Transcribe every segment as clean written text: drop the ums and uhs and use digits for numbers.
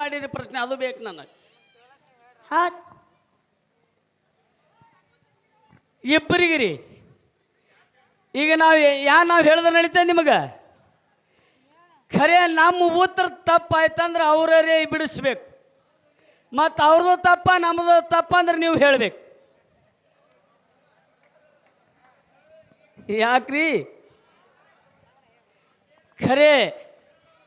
ಮಾಡಿದ ಪ್ರಶ್ನೆ ಅದು ಬೇಕು ನನಗೆ. ಇಬ್ಬರಿಗಿರಿ ಈಗ ನಾವು ಹೇಳಿದ್ರೆ ನಡೀತದೆ ನಿಮಗೆ. ಖರೆ ನಮ್ಮ ಉತ್ತರ ತಪ್ಪಾಯ್ತಂದ್ರೆ ಅವರೇ ಬಿಡಿಸ್ಬೇಕು, ಮತ್ತು ಅವ್ರದ್ದು ತಪ್ಪ ನಮ್ಮದು ತಪ್ಪ ಅಂದ್ರೆ ನೀವು ಹೇಳಬೇಕು. ಯಾಕ್ರಿ? ಖರೆ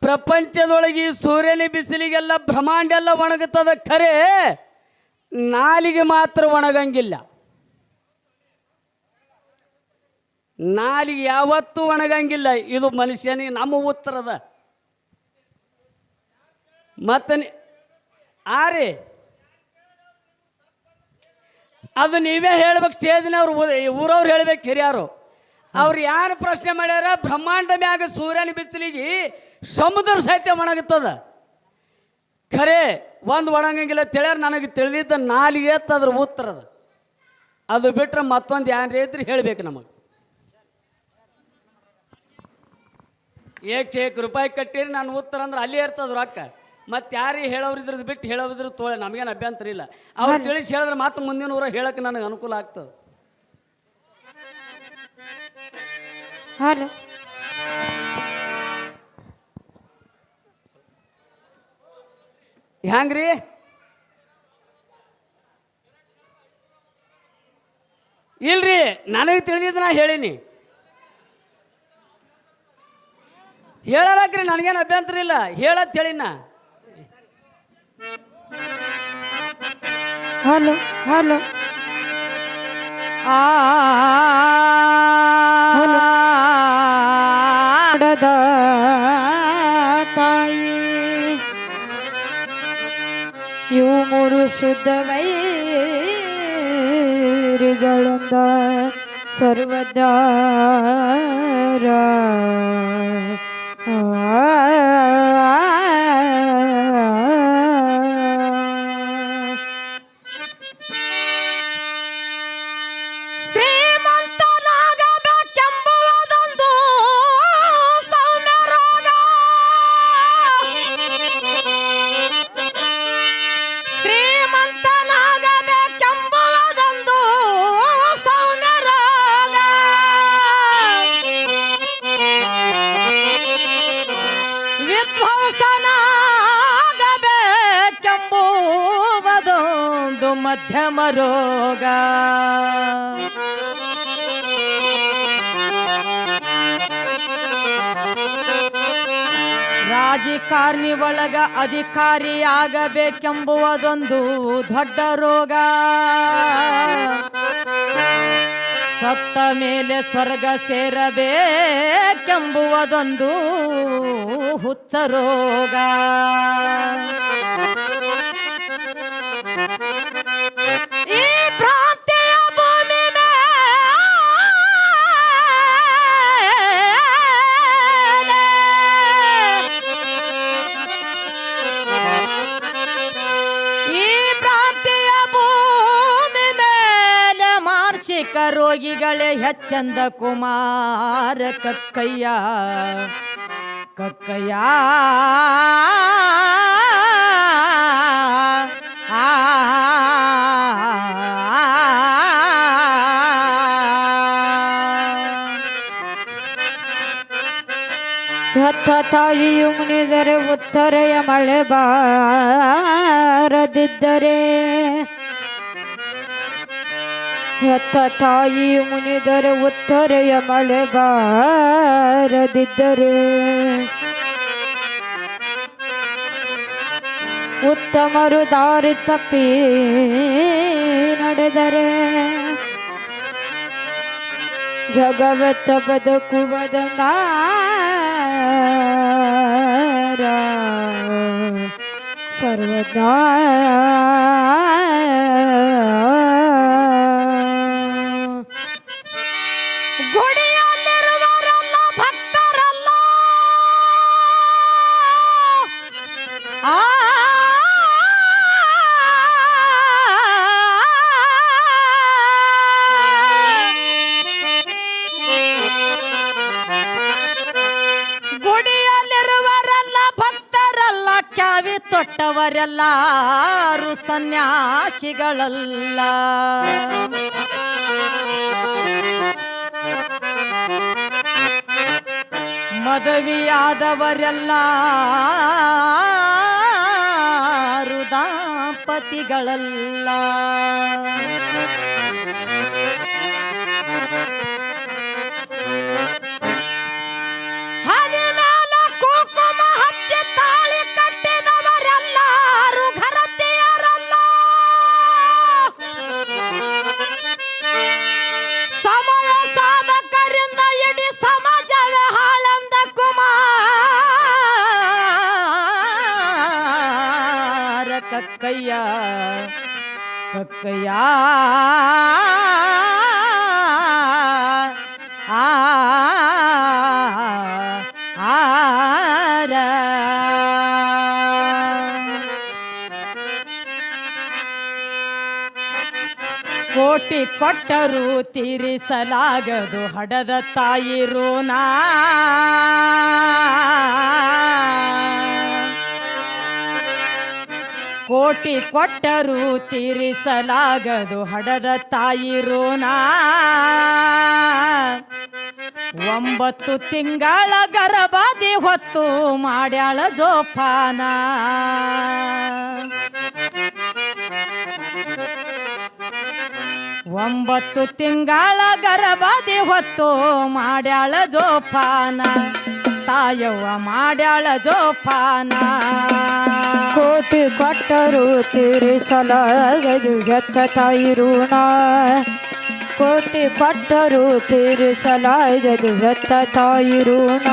ಪ್ರಪಂಚದೊಳಗೆ ಸೂರ್ಯನ ಬಿಸಿಲಿಗೆಲ್ಲ ಬ್ರಹ್ಮಾಂಡ ಎಲ್ಲ ಒಣಗುತ್ತದ, ಖರೆ ನಾಲಿಗೆ ಮಾತ್ರ ಒಣಗಂಗಿಲ್ಲ. ನಾಲಿಗೆ ಯಾವತ್ತೂ ಒಣಗಂಗಿಲ್ಲ. ಇದು ಮನುಷ್ಯನಿಗೆ ನಮ್ಮ ಉತ್ತರದ. ಮತ್ತೆ ಆರಿ ಅದು ನೀವೇ ಹೇಳ್ಬೇಕು. ಸ್ಟೇಜ್ನವ್ರು ಊರವ್ರು ಹೇಳ್ಬೇಕು, ಹಿರಿಯರು. ಅವ್ರು ಯಾರು ಪ್ರಶ್ನೆ ಮಾಡ್ಯಾರ? ಬ್ರಹ್ಮಾಂಡ ಮ್ಯಾಗ ಸೂರ್ಯನ ಬಿಸಿಲಿಗೆ ಸಮುದ್ರ ಸಹಿತ ಒಣಗುತ್ತದ, ಖರೆ ಒಂದು ಒಣಗಂಗಿಲ್ಲ ತಿಳಿಯಾರ. ನನಗೆ ತಿಳಿದಿದ್ದ ನಾಲಿಗೆ ಅದ್ರ ಉತ್ತರದ. ಅದು ಬಿಟ್ರೆ ಮತ್ತೊಂದು ಯಾರು ಇದ್ರೆ ಹೇಳ್ಬೇಕು ನಮಗೆ. ಏಕ್ ರೂಪಾಯಿ ಕಟ್ಟಿರಿ ನಾನು ಉತ್ತರ ಅಂದ್ರೆ ಅಲ್ಲೇ ಇರ್ತದ ರೊಕ್ಕ. ಮತ್ತು ಯಾರಿಗೆ ಹೇಳೋರು ಇದ್ರದ್ದು ಬಿಟ್ಟು ಹೇಳೋದ್ರ ತೋಳೆ ನಮಗೇನು ಅಭ್ಯಂತರ ಇಲ್ಲ. ಅವ್ರು ತಿಳಿಸಿ ಹೇಳಿದ್ರೆ ಮತ್ತೆ ಮುಂದಿನ ಊರ ಹೇಳಕ್ಕೆ ನನಗೆ ಅನುಕೂಲ ಆಗ್ತದೆ. ಹ್ಯಾಂಗ್ರಿ? ಇಲ್ರಿ, ನನಗೆ ತಿಳಿದಿದ್ದು ನಾ ಹೇಳೀನಿ. ಹೇಳಲಾಕ್ರಿ, ನನಗೇನು ಅಭ್ಯಂತರ ಇಲ್ಲ. ಹೇಳತ್ ಹೇಳಿನ. ಹಲೋ ಹಲೋ ಆಡದ ತಾಯಿ ಇವು ಮೂರು ಶುದ್ಧ ವೈರಿಗಳಿಂದ ಸರ್ವದಾರ ಮಧ್ಯಮ ರೋಗ. ರಾಜಕಾರಣಿ ಒಳಗ ಅಧಿಕಾರಿಯಾಗಬೇಕೆಂಬುವುದೊಂದು ದೊಡ್ಡ ರೋಗ. ಸತ್ತ ಮೇಲೆ ಸ್ವರ್ಗ ಸೇರಬೇಕೆಂಬುವುದೊಂದು ಹುಚ್ಚ ರೋಗ. ರೋಗಿಗಳೇ ಹೆಚ್ಚಂದ ಕುಮಾರ ಕಕ್ಕಯ್ಯ ಕಕ್ಕಯ್ಯ ಹೆತ್ತ ತಾಯಿಯು ಮುನಿದರೆ ಉತ್ತರೆಯ ಮಳೆ ಬಾರದಿದ್ದರೆ ಹೆತ್ತ ತಾಯಿ ಮುನಿದರೆ ಉತ್ತರೆಯ ಮಳೆ ಬಾರದಿದ್ದರೆ ಉತ್ತಮರು ದಾರಿ ತಪ್ಪಿ ನಡೆದರೆ ಜಗವೆತ್ತ ಬದುಕುವುದಂಗಾರ ಸರ್ವದಾ ಗುಡಿಯಲ್ಲಿರುವರೆಲ್ಲ ಭಕ್ತರಲ್ಲ. ಗುಡಿಯಲ್ಲಿರುವರೆಲ್ಲ ಭಕ್ತರಲ್ಲ, ಕ್ಯಾವಿ ತೊಟ್ಟವ ಮದುವೆಯಾದವರೆಲ್ಲಾರು ಸನ್ಯಾಸಿಗಳಲ್ಲ. ಮದುವೆಯಾದವರೆಲ್ಲಾರು ದಾಂಪತಿಗಳಲ್ಲ. ಹನಿ ಮ್ಯಾಲ ಕುಂಕುಮ ಹಚ್ಚಿ ತಾಳಿ ಕಟ್ಟಿದವರೆಲ್ಲಾರು ಘರತಿಯರಲ್ಲ. ಸಮಯ ಸಾಧಕರಿಂದ ಇಡೀ ಸಮಾಜವೇ ಹಾಳಂದ ಕುಮಾರ ಕಕ್ಕಯ್ಯ ಕಕ್ಕಯ್ಯ ಕೋಟಿ ಕೊಟ್ಟರು ತೀರಿಸಲಾಗದು ಹಡದ ತಾಯಿ ಋಣ. ಕೋಟಿ ಕೊಟ್ಟರು ತೀರಿಸಲಾಗದು ಹಡದ ತಾಯಿ ಋಣ. 9 ತಿಂಗಳ ಗರ್ಭದಿ ಹೊತ್ತು ಮಾಡ್ಯಾಳ ಜೋಪಾನ. 9 ತಿಂಗಳ ಗರ್ಭದಿ ಹೊತ್ತು ಮಾಡ್ಯಾಳ ಜೋಪಾನ. ತಾಯವ್ವ ಮಾಡ್ಯಾಳ ಜೋಪಾನ. ಕೋಟಿ ಕೊಟ್ಟರು ತೀರಿಸಲಾಗದು ಹೆತ್ತ ತಾಯಿ ಋಣ. ಕೋಟಿ ಕೊಟ್ಟರು ತೀರಿಸಲಾಗದು ಹೆತ್ತ ತಾಯಿ ಋಣ.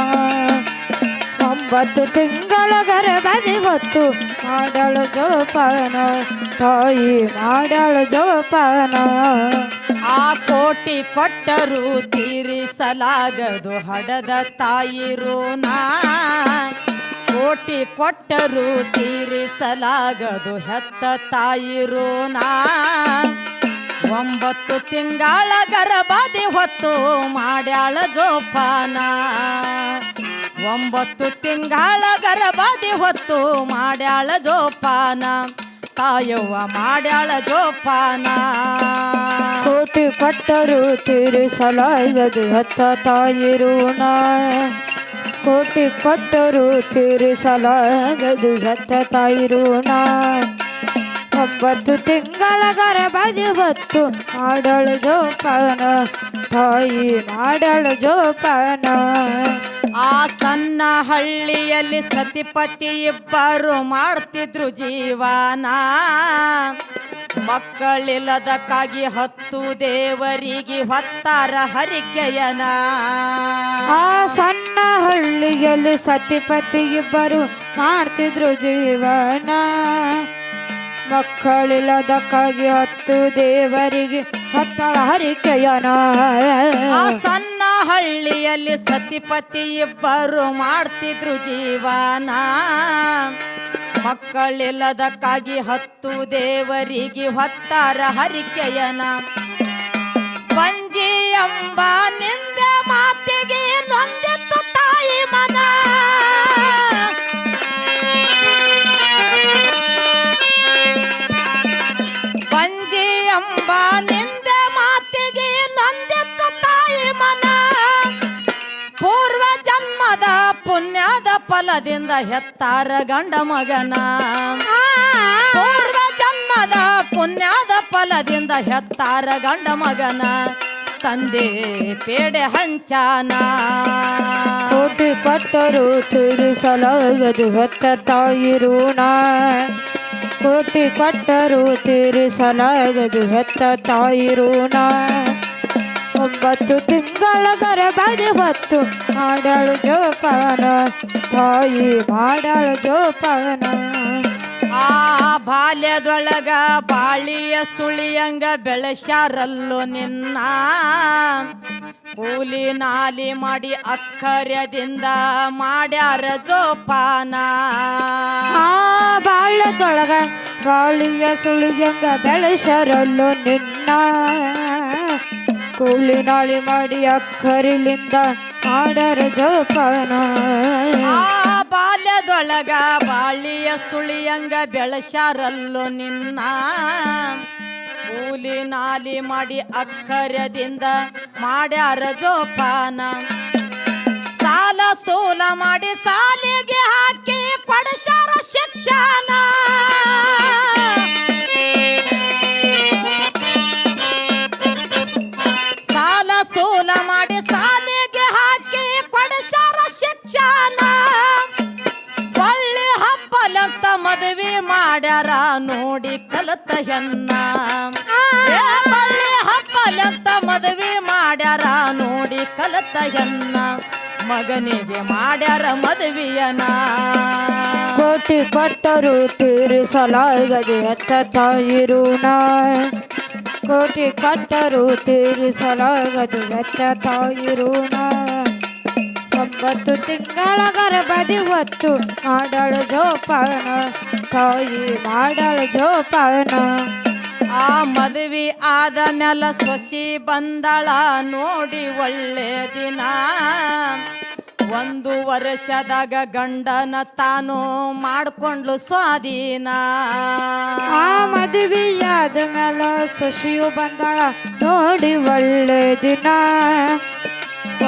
9 ತಿಂಗಳ ಗರ್ಭದಿ ಹೊತ್ತು ಮಾಡ್ಯಾಳ ಜೋಪಾನ. ತಾಯಿ ಮಾಡ್ಯಾಳ ಜೋಪಾನ. ಆ ಕೋಟಿ ಕೊಟ್ಟರು ತೀರಿಸಲಾಗದು ಹಡದ ತಾಯಿ ಋಣ. ಕೋಟಿ ಕೊಟ್ಟರು ತೀರಿಸಲಾಗದು ಹೆತ್ತ ತಾಯಿ ಋಣ. 9 ತಿಂಗಳ ಗರ್ಭದಿ ಹೊತ್ತು ಮಾಡ್ಯಾಳ ಜೋಪಾನ. 9 ತಿಂಗಳ ಗರ್ಭದಿ ಹೊತ್ತು ಮಾಡ್ಯಾಳ ಜೋಪಾನ. ತಾಯವ್ವ ಮಾಡ್ಯಾಳ ಜೋಪಾನ. ಕೋಟಿ ಕೊಟ್ಟರು ತೀರಿಸಲಾಗದು ಹೆತ್ತ ತಾಯಿ ಋಣ. ಕೋಟಿ ಕೊಟ್ಟರು ತೀರಿಸಲಾಗದು ಹೆತ್ತ ತಾಯಿ ಋಣ. 9 ತಿಂಗಳ ಗರ್ಭದಿ ಹೊತ್ತು ಮಾಡ್ಯಾಳ ಜೋಪಾನ. ತಾಯಿ ಮಾಡ್ಯಾಳ ಜೋಪಾನ. ಆ ಸಣ್ಣ ಹಳ್ಳಿಯಲ್ಲಿ ಸತಿಪತಿ ಇಬ್ಬರು ಮಾಡ್ತಿದ್ರು ಜೀವನ. ಮಕ್ಕಳಿಲ್ಲದಕ್ಕಾಗಿ 10 ದೇವರಿಗೆ ಹೊತ್ತಾರ ಹರಿಕೆಯನ. ಆ ಸಣ್ಣ ಹಳ್ಳಿಯಲ್ಲಿ ಸತಿಪತಿ ಇಬ್ಬರು ಮಾಡ್ತಿದ್ರು ಜೀವನ. ಮಕ್ಕಳಿಲ್ಲದಕ್ಕಾಗಿ 10 ದೇವರಿಗೆ ಹೊತ್ತಾರ ಹರಿಕೆಯನ. ಆ ಸಣ್ಣ ಹಳ್ಳಿಯಲ್ಲಿ ಸತಿಪತಿ ಇಬ್ಬರು ಮಾಡ್ತಿದ್ರು ಜೀವನ. ಮಕ್ಕಳಿಲ್ಲದಕ್ಕಾಗಿ 10 ದೇವರಿಗೆ ಹೊತ್ತಾರ ಹರಿಕೆಯನ. ಪಂಜಿ ಎಂಬ ನಿಂದೆ ಮಾತಿಗೆ ನೊಂದಿತ್ತು ತಾಯಿ ಮನ. ಪಂಜಿ ಎಂಬ ನಿಂದೆ ಮಾತಿಗೆ ನೊಂದಿತ್ತು ತಾಯಿ ಮನ. ಪೂರ್ವ ಜನ್ಮದ ಪುಣ್ಯದ ಫಲದಿಂದ ಹೆತ್ತಾರ ಗಂಡ ಮಗನ. ಪೂರ್ವ ಜನ್ಮದ ಪುಣ್ಯದ ಫಲದಿಂದ ಹೆತ್ತಾರ ಗಂಡ ಮಗನ. ತಂದೆ ಪೇಡೆ ಹಂಚಾನ. ಕೋಟಿ ಕೊಟ್ಟರು ತೀರಿಸಲಾಗದು ಹೆತ್ತ ತಾಯಿ ಋಣ. ಕೋಟಿ ಕೊಟ್ಟರು ತೀರಿಸಲಾಗದು ಹೆತ್ತ ತಾಯಿ ಋಣ. 9 ತಿಂಗಳ ಗರ್ಭದಿ ಹೊತ್ತು ಮಾಡ್ಯಾಳ ಜೋಪಾನ. ತಾಯಿ ಮಾಡ್ಯಾಳ ಜೋಪಾನ. ಆ ಬಾಲ್ಯದೊಳಗ ಬಾಳಿಯ ಸುಳಿಯಂಗ ಬೆಳೆಸ್ಯಾರಲ್ಲೋ ನಿನ್ನ. ಕೂಲಿ ನಾಲಿ ಮಾಡಿ ಅಕ್ಕರ್ಯದಿಂದ ಮಾಡ್ಯಾರ ಜೋಪಾನ. ಆ ಬಾಳ್ಯದೊಳಗ ಬಾಳಿಯ ಸುಳಿಯಂಗ ಬೆಳೆಸರಲ್ಲೋ ನಿನ್ನ. ಕೂಲಿ ನಾಳಿ ಮಾಡಿ ಅಕ್ಕರಿಲಿಂದ ಮಾಡ್ಯಾರ ಜೋಪಾನ. ಆ ಬಾಲ್ಯ ಬಾಲ್ಯದೊಳಗ ಬಾಳಿಯ ಸುಳಿಯಂಗ ಬೆಳಸ್ಯಾರಲ್ಲೋ ನಿನ್ನ ಕೂಲಿ ನಾಲಿ ಮಾಡಿ ಅಕ್ಕರ್ಯದಿಂದ ಮಾಡ್ಯಾರ ಜೋಪಾನ ಸಾಲ ಸೋಲ ಮಾಡಿ ಸಾಲಿಗೆ ಹಾಕಿ ಕೊಡಸ್ಯಾರ ಶಿಕ್ಷಣ ಸಾಲ ಸೋಲ ಮಾಡಿ ಸಾಲಿಗೆ ಹಾಕಿ ಕೊಡಸ್ಯಾರ ಶಿಕ್ಷಣ ಒಳ್ಳೆ ಹಬ್ಬಲಂತ ಮದುವೆ ಮಾಡ್ಯಾರ ನೋಡಿ ಕಲತ ಹೆಣ್ಣ ಒಳ್ಳೆ ಹಬ್ಬಲಂತ ಮದುವೆ ಮಾಡ್ಯಾರ ನೋಡಿ ಕಲತ ಹೆಣ್ಣ ಮಗನಿಗೆ ಮಾಡ್ಯಾರ ಮದುವೆಯನ ಕೋಟಿ ಕೊಟ್ಟರು ತೀರಿಸಲಾಗದೆ ಅತ್ತ ತಾಯಿ ಋಣ ಕೋಟಿ ಕೊಟ್ಟರು ತೀರಿಸಲಾಗದು ಅತ್ತ ತಾಯಿ ಋಣ 9 ತಿಂಗಳ ಗರ್ಭದಿ ಹೊತ್ತು ಮಾಡಳು ಜೋಪಾನ ತಾಯಿ ಮಾಡಳು ಜೋಪಾನ ಆ ಮದುವೆ ಆದ ಮ್ಯಾಲ ಸೊಸಿ ಬಂದಳ ನೋಡಿ ಒಳ್ಳೆ ದಿನ 1 ವರ್ಷದಾಗ ಗಂಡನ ತಾನು ಮಾಡ್ಕೊಂಡ್ಲು ಸ್ವಾಧೀನ ಆ ಮದುವೆಯಾದ ಮ್ಯಾಲ ಸೊಸಿಯು ಬಂದಳ ನೋಡಿ ಒಳ್ಳೆ ದಿನ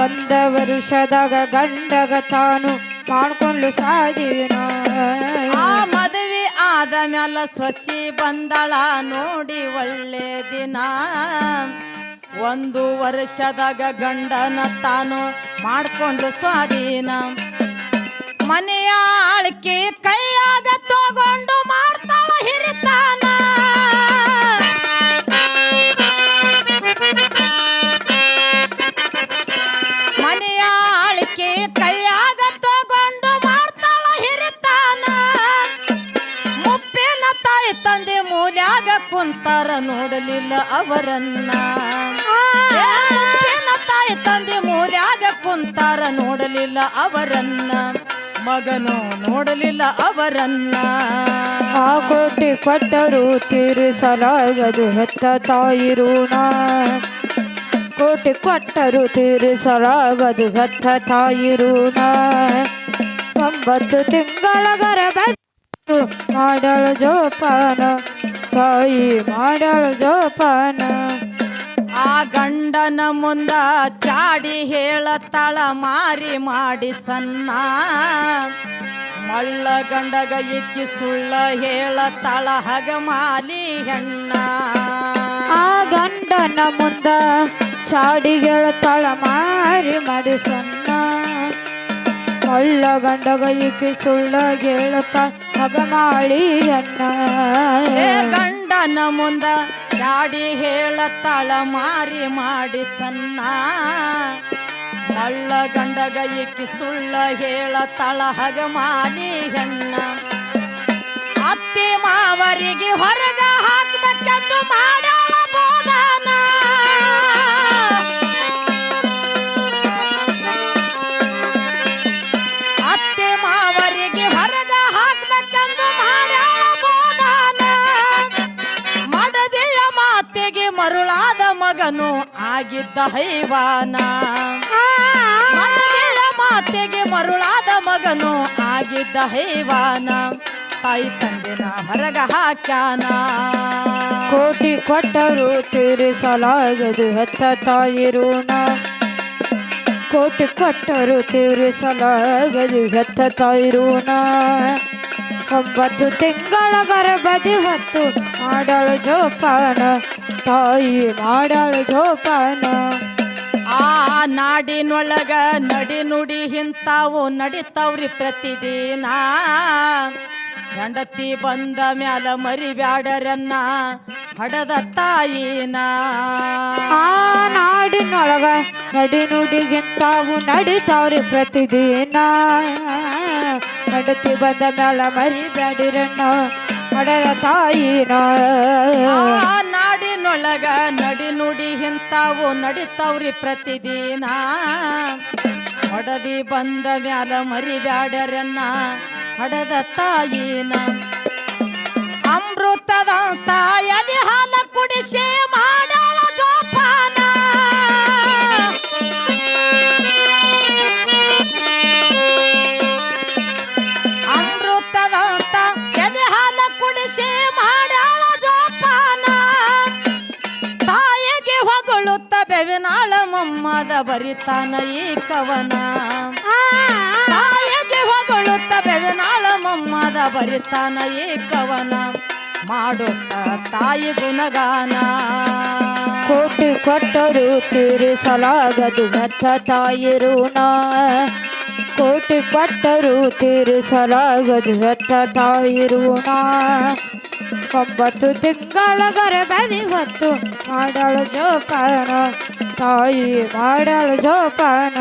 1 ವರ್ಷದಾಗ ಗಂಡಗ ತಾನು ಮಾಡ್ಕೊಂಡು ಸ್ವಾಧೀನ ಆ ಮದುವೆ ಆದ ಮ್ಯಾಲ ಸೊಸಿ ಬಂದಳ ನೋಡಿ ಒಳ್ಳೆ ದಿನ 1 ವರ್ಷದಾಗ ಗಂಡನ ತಾನು ಮಾಡ್ಕೊಂಡು ಸ್ವಾಧೀನ ಮನೆಯ ಆಳ್ಕೆ ಕೈಯಾಗ ತಗೊಂಡು ಮಾಡ್ತಾಳ ಹಿರಿತಾನ ಮನೆಯ ಆಳ್ಕೆ ಕೈಯಾಗ ತಗೊಂಡು ಮಾಡ್ತಾಳ ಹಿರಿತಾನ ಮುಪ್ಪಿನ ತಾಯಿ ತಂದೆ ಮೂಲ್ಯಾಗ ಕುಂತಾರ ನೋಡಲಿಲ್ಲ ಅವರನ್ನ ಮುಪ್ಪಿನ ತಾಯಿ ತಂದೆ ಮೂಲ್ಯಾಗ ಕುಂತಾರ ನೋಡಲಿಲ್ಲ ಅವರನ್ನ ಮಗನು ನೋಡಲಿಲ್ಲ ಅವರನ್ನ ಆ ಕೋಟಿ ಕೊಟ್ಟರು ತೀರಿಸಲಾಗದು ಹೆತ್ತ ತಾಯಿ ಋಣ ಕೋಟಿ ಕೊಟ್ಟರು ತೀರಿಸಲಾಗದು ಹೆತ್ತ ತಾಯಿ ಋಣ 9 ತಿಂಗಳ ಗರ್ಭತ್ತು ಮಾಡಳು ಜೋಪಾನ ತಾಯಿ ಮಾಡಳು ಜೋಪಾನ ಆ ಗಂಡನ ಮುಂದ ಚಾಡಿ ಹೇಳತ್ತಾಳ ಮಾರಿ ಮಾಡಿ ಸಣ್ಣ ಮಳ್ಳ ಗಂಡಗ ಇಕ್ಕಿ ಸುಳ್ಳ ಹೇಳತ್ತಾಳ ಹಗಮಾಲಿ ಹೆಣ್ಣ ಆ ಗಂಡನ ಮುಂದ ಚಾಡಿಗಳ ತಳ ಮಾರಿ ಮಾಡಿ ಸಣ್ಣ ಒಳ್ಳ ಗಂಡಗ ಈಕಿ ಸುಳ್ಳ ಹೇಳುತ್ತಾಳ ಹಗಮಾಳಿ ಹೆಣ್ಣ ಗಂಡನ ಮುಂದ ಚಾಡಿ ಹೇಳತ್ತಾಳ ಮಾರಿ ಮಾಡಿ ಸಣ್ಣ ಮಳ್ಳ ಗಂಡಗ ಇಕ್ಕಿ ಸುಳ್ಳ ಹೇಳತ್ತಾಳ ಹಗಮಾಲಿ ಹೆಣ್ಣ ಅತ್ತೆ ಮಾವರಿಗೆ ಹೊರಗ ಹಾಕ್ಬೇಕೆಂದು ಮಾಡ್ಯಾಳ ಬೋದಾನ ಅತ್ತೆ ಮಾವರಿಗೆ ಹೊರಗ ಹಾಕ್ಬೇಕೆಂದು ಮಾಡ್ಯಾಳ ಬೋದಾನ ಮಡದಿಯ ಮಾತೆಗೆ ಮರುಳಾದ ಮಗನು ಆಗಿದ್ದ ಹೈವಾನ ಮಡದಿಯ ಮಾತೆಗೆ ಮರುಳಾದ ಮಗನು ಆಗಿದ್ದ ಹೈವಾನ ತಾಯಿ ತಂದೆನ ಹೊರಗ ಹಾಕ್ಯಾನ ಕೋಟಿ ಕೊಟ್ಟರು ತೀರಿಸಲಾಗದು ಹೆತ್ತ ತಾಯಿ ಋಣ ಕೋಟಿ ಕೊಟ್ಟರು ತೀರಿಸಲಾಗದು ಹೆತ್ತ ತಾಯಿ ಋಣ 9 ತಿಂಗಳ ಗರ್ಭದಿ ಹೊತ್ತು ಮಾಡಳು ಜೋಪಾನ ತಾಯಿ ಮಾಡಳು ಜೋಪಾನ ಆ ನಾಡಿನೊಳಗ ನಡಿ ನುಡಿ ಇಂತಾವು ನಡಿತಾವ್ರಿ ಪ್ರತಿದಿನ ಹೆಂಡತಿ ಬಂದ ಮ್ಯಾಲ ಮರಿಬ್ಯಾಡರನ್ನ ಹಡದ ತಾಯಿನ ಆ ನಾಡಿನೊಳಗ ನಡಿ ನುಡಿಗಿಂತಾವು ನಡಿತಾವ್ರಿ ಪ್ರತಿದಿನ ನಡತಿ ಬಂದ ಮ್ಯಾಲ ಮರಿಬ್ಯಾಡಿರನ್ನ ಹಡದ ತಾಯಿನ ಆ ನಾಡಿನೊಳಗ ನಡಿ ನುಡಿ ಇಂತಾವು ನಡಿತಾವ್ರಿ ಪ್ರತಿದಿನ ಹೊಡದಿ ಬಂದ ಮ್ಯಾಲ ಮರಿಬ್ಯಾಡರನ್ನ ಹಡದ ತಾಯಿನ ಅಮೃತದ ತಾಯದಿ ಹಾಲ ಕುಡಿಸಿ ಮಾಡಾಳ ಜೋಪಾನ ಬೆವಿನಾಳ ಮೊಮ್ಮದ ಬರಿತಾನ ಈ ಕವನ ತಾಯಿಗೆ ಹೊಗಳುತ್ತ ಬೆವಿನಾಳ ಮೊಮ್ಮದ ಬರಿತಾನ ಈ ಕವನ ಮಾಡುತ್ತ ತಾಯಿ ಗುಣಗಾನ ಕೋಟಿ ಕೊಟ್ಟರು ತೀರಿಸಲಾಗದು ಮೆತ್ತ ತಾಯಿ ಋಣ ಕೋಟಿ ಕೊಟ್ಟರು ತೀರಿಸಲಾಗದು ಮೆತ್ತ ತಾಯಿ ಋಣ 9 ತಿಂಗಳ ಗರ್ಭದಿ ಹೊತ್ತು ಮಾಡಳು ಜೋಪಾನ ತಾಯಿ ಮಾಡಳು ಜೋಪಾನ